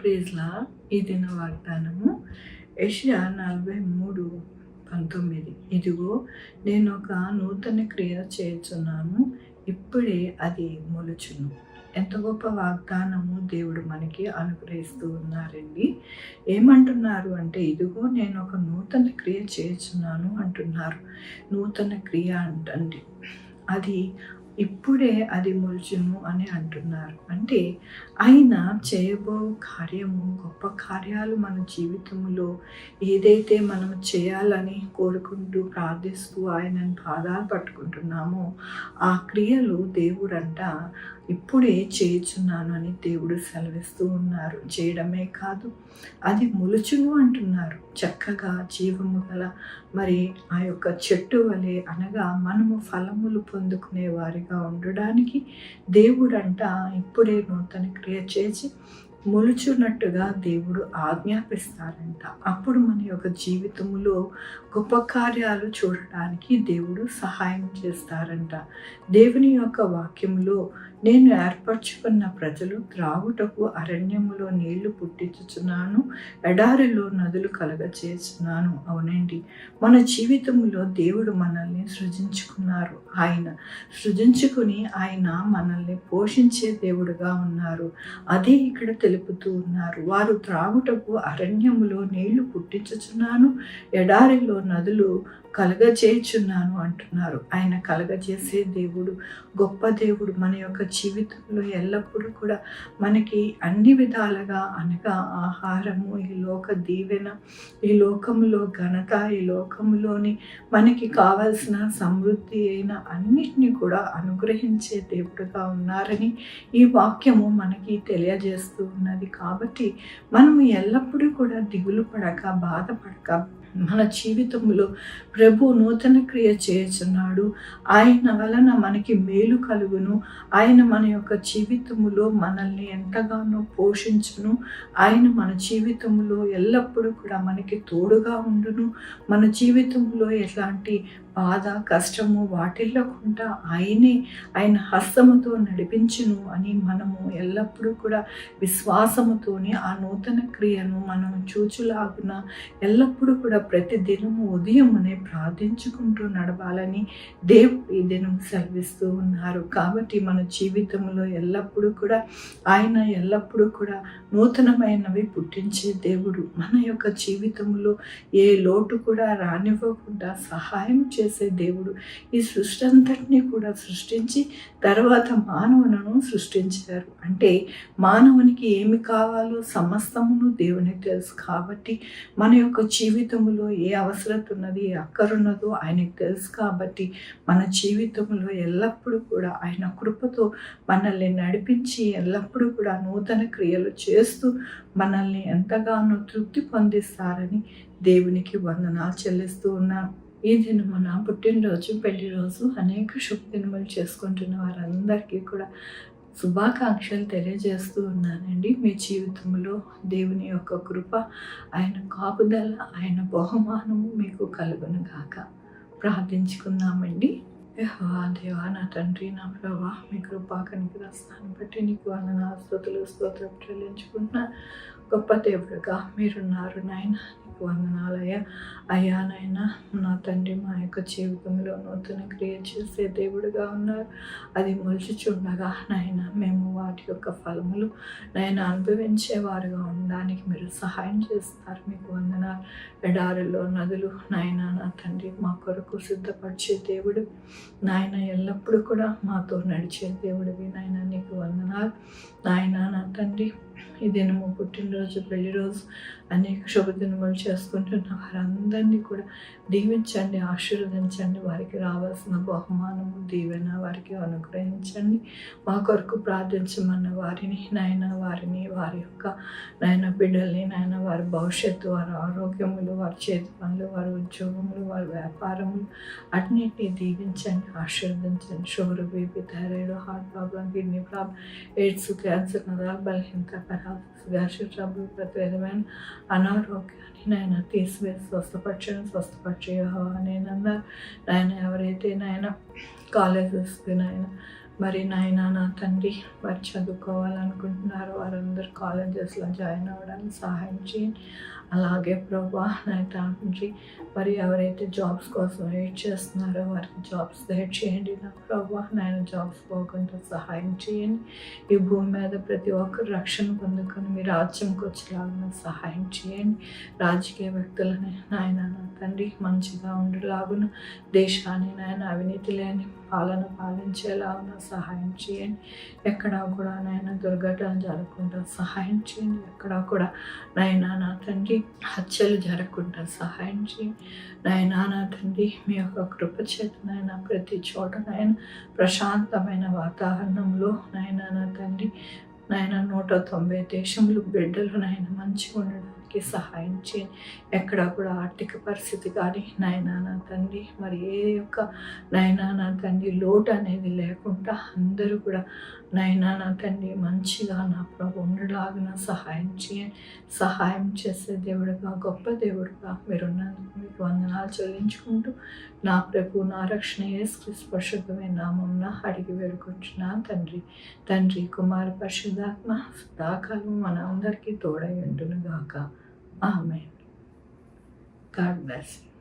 ప్రైజ్‌లా ఈ దిన వాగ్దానము యెషయా 43:19. ఇదిగో నేనొక నూతన క్రియ చేయుచున్నాను, ఇప్పుడే అది మొలుచును. ఎంత గొప్ప వాగ్దానము దేవుడు మనకి అనుగ్రహిస్తూ ఉన్నారండి. ఏమంటున్నారు అంటే, ఇదిగో నేను ఒక నూతన క్రియ చేయుచున్నాను అంటున్నారు. నూతన క్రియ అంటండి అది ఇప్పుడే అది మొలుచును అని అంటున్నారు. అంటే ఆయన చేయబో కార్యము, గొప్ప కార్యాలు మన జీవితంలో ఏదైతే మనం చేయాలని కోరుకుంటూ ప్రార్థిస్తూ ఆయనను పాదాలు పట్టుకుంటున్నామో ఆ క్రియలు దేవుడంట ఇప్పుడే చేయుచున్నాను అని దేవుడు సెలవిస్తూ ఉన్నారు. చేయడమే కాదు, అది మొలుచును అంటున్నారు. చక్కగా జీవము గల మరి ఆ యొక్క చెట్టు వలె, అనగా మనము ఫలములు పొందుకునే వారిగా ఉండడానికి దేవుడంట ఇప్పుడే నూతన క్రియ చేసి మొలుచున్నట్టుగా దేవుడు ఆజ్ఞాపిస్తారంట. అప్పుడు మన యొక్క జీవితంలో గొప్ప కార్యాలు చూడడానికి దేవుడు సహాయం చేస్తారంట. దేవుని యొక్క వాక్యంలో నేను ఏర్పరచుకున్న ప్రజలు త్రాగుటకు అరణ్యములో నీళ్లు పుట్టించుచున్నాను, ఎడారిలో నదులు కలగచేస్తున్నాను. అవునండి, మన జీవితంలో దేవుడు మనల్ని సృజించుకున్నారు. ఆయన సృజించుకుని ఆయన మనల్ని పోషించే దేవుడుగా ఉన్నారు. అదే ఇక్కడ తెలుపుతూ ఉన్నారు. వారు త్రాగుటకు అరణ్యములో నీళ్లు పుట్టించుచున్నాను, ఎడారిలో నదులు కలగజేయుచున్నాను అంటున్నారు. ఆయన కలగజేసే దేవుడు, గొప్ప దేవుడు. మన యొక్క జీవితంలో ఎల్లప్పుడూ కూడా మనకి అన్ని విధాలుగా, అనగా ఆహారము, ఈ లోక దీవెన, ఈ లోకంలో ఘనత, ఈ లోకంలోని మనకి కావలసిన సమృద్ధి అయిన అన్నిటినీ కూడా అనుగ్రహించే దేవుడుగా ఉన్నారని ఈ వాక్యము మనకి తెలియజేస్తూ ఉన్నది. కాబట్టి మనము ఎల్లప్పుడూ కూడా దిగులు పడక, బాధపడక, మన జీవితంలో ప్రభు నూతన క్రియ చేయుచున్నాడు, ఆయన వలన మనకి మేలు కలుగును, ఆయన మన యొక్క జీవితములో మనల్ని ఎంతగానో పోషించును, ఆయన మన జీవితంలో ఎల్లప్పుడూ కూడా మనకి తోడుగా ఉండును, మన జీవితంలో ఎలాంటి బాధ, కష్టము వాటిల్లకుండా ఆయన హస్తముతో నడిపించును అని మనము ఎల్లప్పుడూ కూడా విశ్వాసముతోని ఆ నూతన క్రియను మనం చూచులాగున ఎల్లప్పుడూ కూడా ప్రతి దినము ఉదయమునే ప్రార్థించుకుంటూ నడవాలని దేవుడు ఈ దినం సెలవిస్తూ ఉన్నారు. కాబట్టి మన జీవితంలో ఎల్లప్పుడూ కూడా ఆయన ఎల్లప్పుడూ కూడా నూతనమైనవి పుట్టించే దేవుడు. మన యొక్క జీవితంలో ఏ లోటు కూడా రానివ్వకుండా సహాయం చేసే దేవుడు. ఈ సృష్టి అంతటినీ కూడా సృష్టించి తర్వాత మానవులను సృష్టించారు. అంటే మానవునికి ఏమి కావాలో సమస్తమును దేవునికి తెలుసు. కాబట్టి మన యొక్క జీవితంలో ఏ అవసరత ఉన్నది, ఏ అక్కరున్నదో ఆయనకు తెలుసు. కాబట్టి మన జీవితంలో ఎల్లప్పుడూ కూడా ఆయన కృపతో మనల్ని నడిపించి ఎల్లప్పుడూ కూడా నూతన క్రియలు చేస్తూ మనల్ని ఎంతగానో తృప్తి పొందిస్తారని దేవునికి వందనాలు చెల్లిస్తూ ఉన్నాను. ఈ దినము నా పుట్టినరోజు, పెళ్లి రోజు, అనేక శుభదినములు చేసుకుంటున్న వారందరికీ కూడా శుభాకాంక్షలు తెలియజేస్తూ ఉన్నానండి. మీ జీవితంలో దేవుని యొక్క కృప, ఆయన కాపుదల, ఆయన బహుమానము మీకు కలుగును గాక. ప్రార్థించుకుందామండి. యెహోవా దేవా, నా తండ్రి, నా ప్రభువా, మీ కృపా కనికరాస్తాన్ని బట్టి నీకు వందనాలు, స్తుతులు, స్తోత్రం చెల్లించుకుంటున్నా. గొప్ప దేవుడుగా మీరున్నారు నాయన, నీకు వందనాలయ్యా. అయ్యా నాయన, నా తండ్రి, మా యొక్క జీవితంలో నూతన క్రియ చేసే దేవుడుగా ఉన్నారు. అది మొలిచిచుండగా నాయన మేము వాటి యొక్క ఫలములు నాయన అనుభవించేవారుగా ఉండడానికి మీరు సహాయం చేస్తారు. మీకు వందనాలు. ఎడారిలో నదులు నాయన, నా తండ్రి, మా కొరకు సిద్ధపరిచే దేవుడు నాయన, ఎల్లప్పుడూ కూడా మాతో నడిచే దేవుడివి నాయన, నీకు వందనాలు నాయన. నా తండ్రి, ఈ దినము పుట్టినరోజు, పెళ్లి రోజు, అనేక శుభదినములు చేసుకుంటున్న వారందరినీ కూడా దీవించండి, ఆశీర్వదించండి. వారికి రావాల్సిన బహుమానము, దీవెన వారికి అనుగ్రహించండి. మా కొరకు ప్రార్థించమన్న వారిని నాయన, వారి యొక్క నాయన బిడ్డల్ని నాయన, వారి భవిష్యత్తు, వారి ఆరోగ్యములు, వారి చేతి పనులు, వారి ఉద్యోగములు, వారి వ్యాపారములు అన్నిటినీ దీవించండి, ఆశీర్వదించండి. Sugar, BP, thyroid, heart problem, kidney problem, AIDS, cancer, నరాల బలహీనత, పెరాలసిస్, గ్యాస్ ట్రబుల్, ప్రతి విధమైన అనారోగ్యాన్ని నాయన తీసివేసి స్వస్థపరిచే నేనన్నారు నాయన. ఎవరైతే నాయన కాలేజెస్కి నాయన మరి నాయనా నా తండ్రి మరి చదువుకోవాలనుకుంటున్నారు వారందరూ కాలేజెస్లో జాయిన్ అవ్వడానికి సహాయం చేయండి. అలాగే ప్రభా నా తండ్రి మరి ఎవరైతే జాబ్స్ కోసం వెయిట్ చేస్తున్నారో వారికి జాబ్స్ వెయిట్ చేయండి. నా ప్రభా నాయన జాబ్స్ పోకుండా సహాయం చేయండి. ఈ భూమి మీద ప్రతి ఒక్కరు రక్షణ పొందుకొని మీ రాజ్యంకి వచ్చేలాగా సహాయం చేయండి. రాజకీయ వ్యక్తులని నాయన నా తండ్రి మంచిగా ఉండేలాగున దేశాన్ని నాయన అవినీతి లేని పాలన పాలించేలాగా సహాయం చేయండి. ఎక్కడా కూడా నాయన దుర్ఘటన జరగకుండా సహాయం చేయండి. ఎక్కడా కూడా నాయన నా తండ్రి హత్యలు జరగకుండా సహాయం చేయండి. నాయన నా తండ్రి మీ యొక్క కృప చేత నాయన ప్రతి చోట నాయన ప్రశాంతమైన వాతావరణంలో నాయన నా తండ్రి నాయన 190 దేశంలో బిడ్డలు నాయన మంచిగా ఉండడానికి సహాయం చేయండి. ఎక్కడా కూడా ఆర్థిక పరిస్థితి కానీ నాయనా నా తండ్రి మరి ఏ యొక్క నాయనా నా తండ్రి లోటు అనేది లేకుండా అందరూ కూడా నాయనా నా తండ్రి మంచిగా నా ప్రభు ఉండలాగిన సహాయం చేయండి. సహాయం చేసే దేవుడుగా గొప్ప దేవుడుగా మీరున్నందుకు మీకు వందనాలు చెల్లించుకుంటూ నా ప్రభు నా రక్షణ యేసుక్రీస్తు పరిశుద్ధమైన నామమున అడిగి వేడుకుంటున్నాను తండ్రి కుమార పరిశుద్ధాత్మ సదాకాలం మన అందరికీ తోడై ఉండును గాక. ఆమేన్. God bless you.